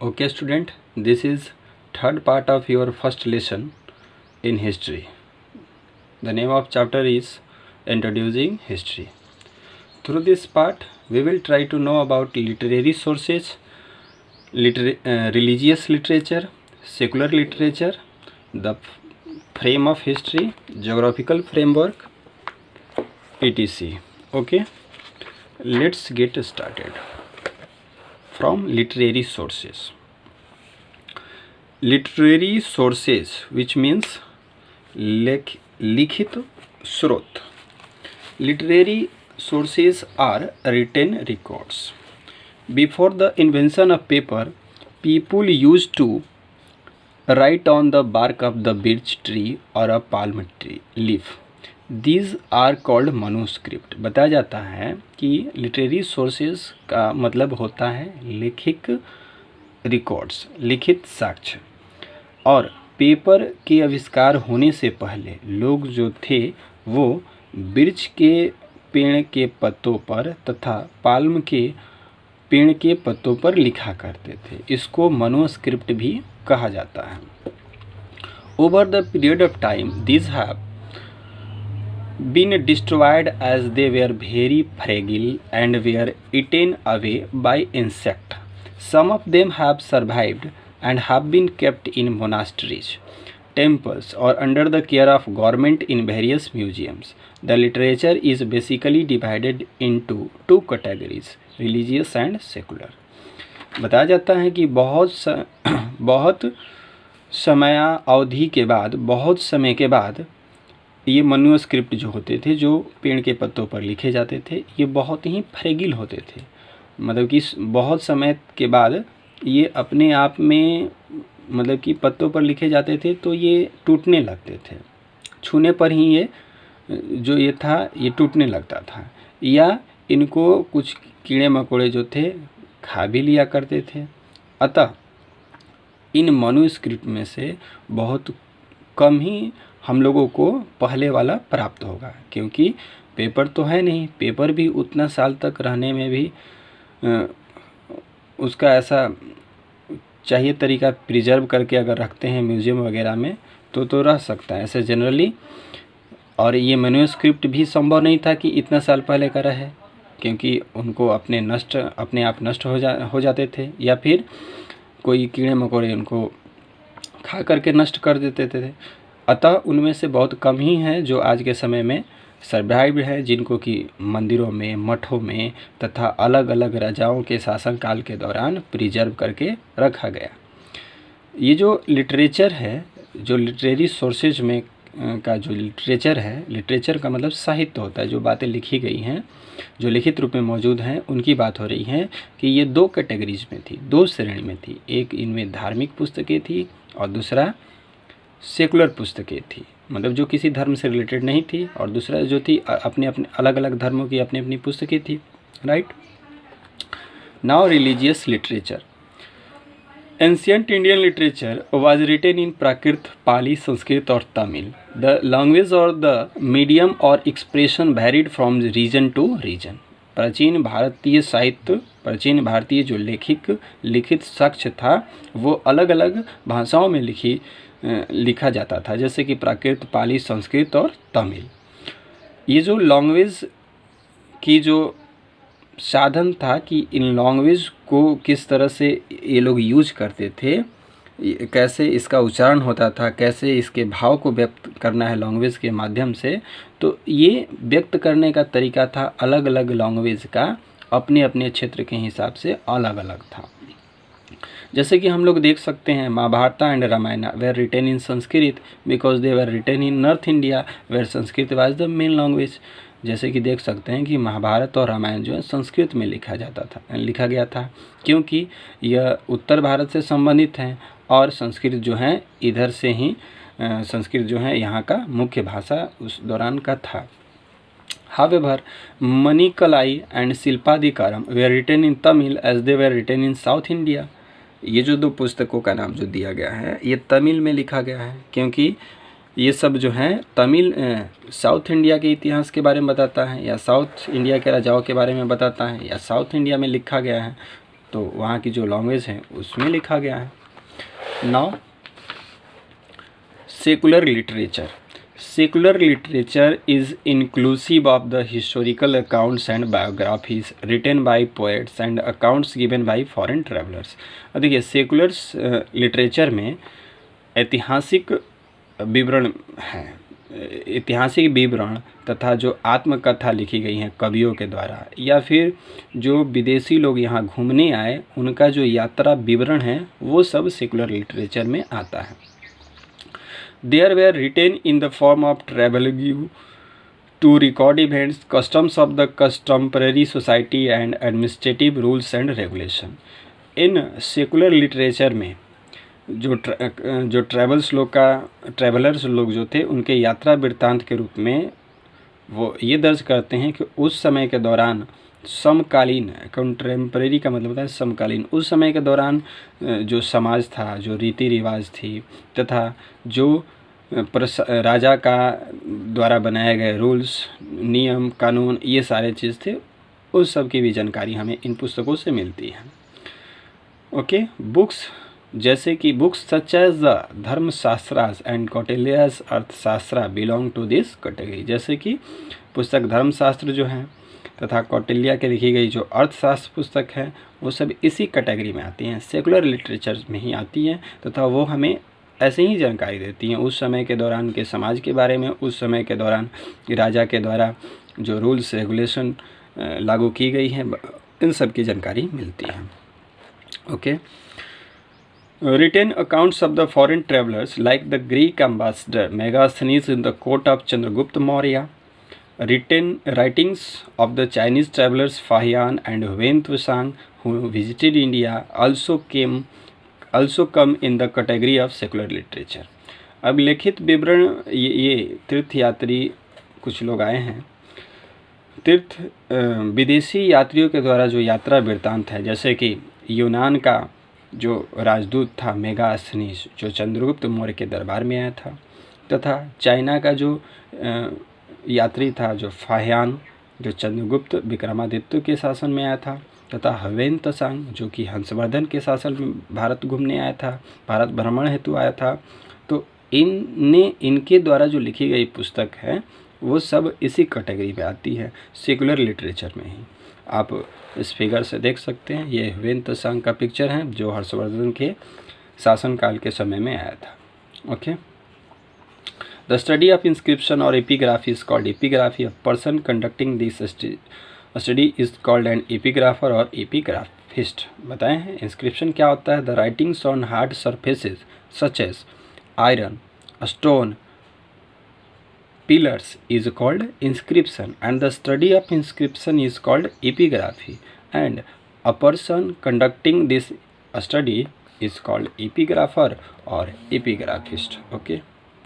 Okay student, this is third part of your first lesson in history. The name of chapter is Introducing History. Through this part, we will try to know about literary sources, religious literature, secular literature, the frame of history, geographical framework, etc. Okay, let's get started. From literary sources. Literary sources, which means लिखित स्रोत. Literary sources are written records. Before the invention of paper, people used to write on the bark of the birch tree or a palm tree leaf. These are called manuscript. बताया जाता है कि literary sources का मतलब होता है लिखित records, लिखित साक्ष्य. और पेपर के आविष्कार होने से पहले लोग जो थे वो बिर्च के पेड़ के पत्तों पर तथा पाल्म के पेड़ के पत्तों पर लिखा करते थे. इसको manuscript भी कहा जाता है. Over the period of time, these have been destroyed as they were very fragile and were eaten away by insect. Some of them have survived and have been kept in monasteries, temples or under the care of government in various museums. The literature is basically divided into two categories, religious and secular. बताया जाता है कि बहुत समय अवधि के बाद, बहुत समय के बाद ये मनुस्क्रिप्ट जो होते थे, जो पेड़ के पत्तों पर लिखे जाते थे, ये बहुत ही फ्रेगिल होते थे. मतलब कि बहुत समय के बाद ये अपने आप में, मतलब कि पत्तों पर लिखे जाते थे तो ये टूटने लगते थे. छूने पर ही ये जो ये था ये टूटने लगता था, या इनको कुछ कीड़े मकोड़े जो थे खा भी लिया करते थे. अतः इन मनुस्क्रिप्ट में से बहुत कम ही हम लोगों को पहले वाला प्राप्त होगा, क्योंकि पेपर तो है नहीं. पेपर भी उतना साल तक रहने में भी उसका ऐसा चाहिए तरीका प्रिजर्व करके अगर रखते हैं म्यूज़ियम वगैरह में तो रह सकता है ऐसे जनरली. और ये मैन्युस्क्रिप्ट भी संभव नहीं था कि इतना साल पहले का रहे, क्योंकि उनको अपने आप नष्ट हो जाते थे, या फिर कोई कीड़े मकोड़े उनको खा करके नष्ट कर देते थे. अतः उनमें से बहुत कम ही हैं जो आज के समय में सर्वाइव है, जिनको कि मंदिरों में, मठों में तथा अलग अलग राजाओं के शासनकाल के दौरान प्रिजर्व करके रखा गया. ये जो लिटरेचर है, जो लिटरेरी सोर्सेज में का जो लिटरेचर है, लिटरेचर का मतलब साहित्य होता है, जो बातें लिखी गई हैं, जो लिखित रूप में मौजूद हैं, उनकी बात हो रही है कि ये दो कैटेगरीज में थी, दो श्रेणी में थी. एक इनमें धार्मिक पुस्तकें थी और दूसरा सेकुलर पुस्तकें थी, मतलब जो किसी धर्म से रिलेटेड नहीं थी, और दूसरा जो थी अपने अपने अलग अलग धर्मों की अपनी अपनी पुस्तकें थी. Right. Now religious literature. Ancient Indian literature was written in Prakrit, Pali, Sanskrit और तमिल. द लैंग्वेज और द मीडियम और expression varied from region to region. प्राचीन भारतीय जो लिखित साक्ष्य था वो अलग अलग भाषाओं में लिखा जाता था, जैसे कि प्राकृत, पाली, संस्कृत और तमिल. ये जो लैंग्वेज की जो साधन था कि इन लैंग्वेज को किस तरह से ये लोग यूज करते थे, कैसे इसका उच्चारण होता था, कैसे इसके भाव को व्यक्त करना है लैंग्वेज के माध्यम से, तो ये व्यक्त करने का तरीका था अलग अलग लैंग्वेज का, अपने अपने क्षेत्र के हिसाब से अलग अलग था. जैसे कि हम लोग देख सकते हैं Mahabharata and Ramayana were written in Sanskrit because they were written in north India where Sanskrit was the main language. जैसे कि देख सकते हैं कि महाभारत और रामायण जो है संस्कृत में लिखा गया था, क्योंकि यह उत्तर भारत से संबंधित हैं और संस्कृत जो है इधर से ही संस्कृत जो है यहाँ का मुख्य भाषा उस दौरान का था. However, Manikalai and Silpadikaram were written in Tamil as they were written in South India. ये जो दो पुस्तकों का नाम जो दिया गया है ये तमिल में लिखा गया है, क्योंकि ये सब जो है तमिल साउथ इंडिया के इतिहास के बारे में बताता है, या साउथ इंडिया के राजाओं के बारे में बताता है, या साउथ इंडिया में लिखा गया है. तो वहाँ की जो लैंग्वेज है उसमें लिखा गया है। Now secular literature. Secular literature is inclusive of the historical accounts and biographies written by poets and accounts given by foreign travelers। अब देखिए सेकुलर लिटरेचर में ऐतिहासिक विवरण है, ऐतिहासिक विवरण तथा जो आत्मकथा लिखी गई हैं कवियों के द्वारा या फिर जो विदेशी लोग यहाँ घूमने आए उनका जो यात्रा विवरण है वो सब सेकुलर लिटरेचर में आता है। They were written in the form of travelogue to record events, customs of the contemporary society and administrative rules and regulation। In secular literature में जो ट्रैवलर्स लोग जो थे उनके यात्रा वृत्तांत के रूप में वो ये दर्ज करते हैं कि उस समय के दौरान समकालीन, कंटेम्प्रेरी का मतलब होता है समकालीन, उस समय के दौरान जो समाज था, जो रीति रिवाज थी तथा जो राजा का द्वारा बनाए गए रूल्स, नियम, कानून, ये सारे चीज़ थे, उस सब की भी जानकारी हमें इन पुस्तकों से मिलती है। ओके, बुक्स जैसे कि books such as the Dharmashastras and Kautilya's Arthashastra belong to this category. जैसे कि पुस्तक धर्मशास्त्र जो हैं तथा कौटिल्या के लिखी गई जो अर्थशास्त्र पुस्तक है वो सब इसी कैटेगरी में आती हैं, सेकुलर लिटरेचर में ही आती हैं तथा वो हमें ऐसे ही जानकारी देती हैं उस समय के दौरान के समाज के बारे में, उस समय के दौरान राजा के द्वारा जो रूल्स रेगुलेशन लागू की गई हैं, इन सब की जानकारी मिलती है। Okay, written accounts of the foreign travelers like the Greek ambassador Megasthenes in the court of Chandragupta Maurya, writings of the Chinese travelers Fahian and Wen Tushang who visited India also come in the category of secular literature। अब लिखित विवरण ये तीर्थयात्री कुछ लोग आए हैं, विदेशी यात्रियों के द्वारा जो यात्रा वृत्तांत है, जैसे कि यूनान का जो राजदूत था मेगास्थनीस जो चंद्रगुप्त मौर्य के दरबार में आया था, तथा चाइना का जो यात्री था जो फाह्यान जो चंद्रगुप्त विक्रमादित्य के शासन में आया था, तथा हवेन त्सांग जो कि हंसवर्धन के शासन में भारत घूमने आया था, भारत भ्रमण हेतु आया था। तो इनके द्वारा जो लिखी गई पुस्तक है वो सब इसी कैटेगरी में आती है, सेकुलर लिटरेचर में ही। आप इस फिगर से देख सकते हैं, ये हवेन त्सांग का पिक्चर है जो हर्षवर्धन के शासनकाल के समय में आया था। Okay, the study of inscription और epigraphy is called epigraphy. A person conducting this study is called an epigrapher और एपिग्राफिस्ट। बताएं हैं इंस्क्रिप्शन क्या होता है? The writings on hard surfaces such as iron, stone, pillars is called inscription and the study of inscription is called epigraphy, and a person conducting this study is called epigrapher or epigraphist। okay,